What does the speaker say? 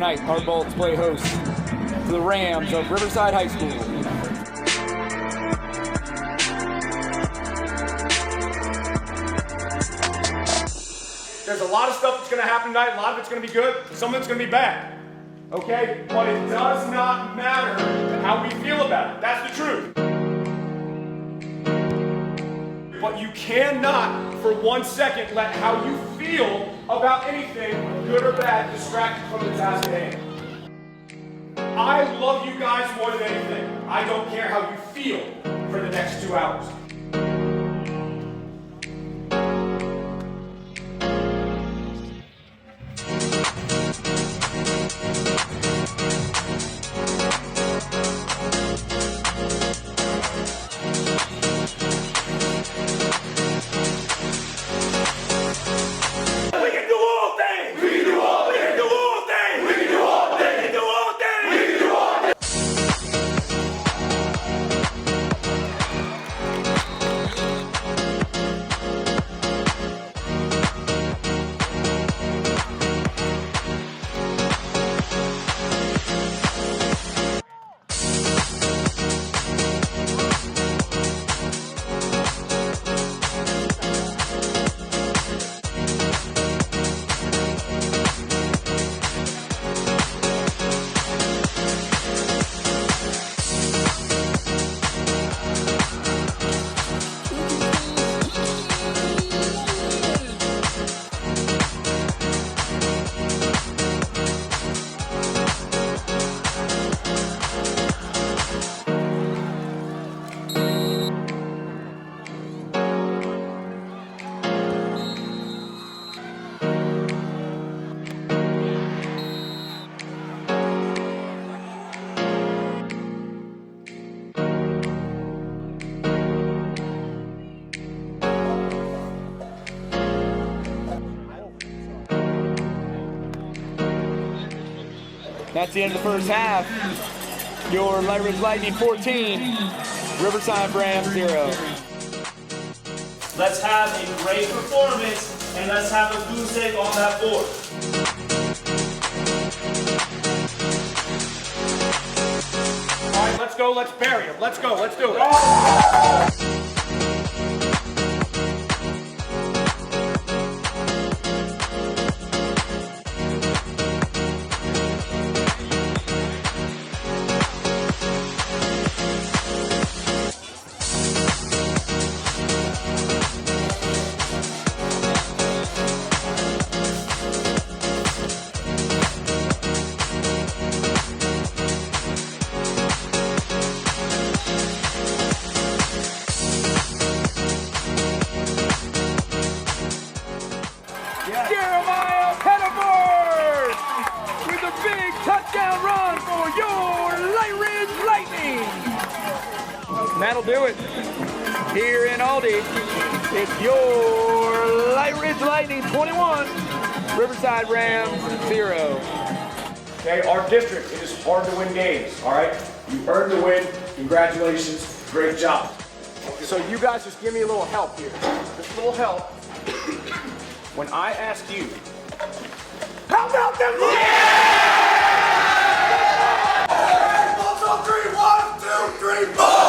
Tonight, our Bolts play host to the Rams of Riverside High School. There's a lot of stuff that's going to happen tonight. A lot of it's going to be good. Some of it's going to be bad. Okay? But it does not matter how we feel about it. That's the truth. But you cannot, for 1 second, let how you feel about anything, good or bad, distract you from the task at hand. I love you guys more than anything. I don't care how you feel for the next 2 hours. That's the end of the first half. Your Lightridge Lightning 14, Riverside Rams 0. Let's have a great performance and let's have a goose egg on that board. All right, let's go. Let's bury him. Let's go. Let's do it. Jeremiah Pettiford with a big touchdown run for your Lightridge Lightning. And that'll do it. Here in all.The, it's your Lightridge Lightning 21, Riverside Rams 0. Okay, our district, it is hard to win games, all right? You earned the win. Congratulations. Great job. So you guys just give me a little help here. Just a little help. When I ask you, how about them? Yeah! 1, 2, 3, 1, 2, 3, 4!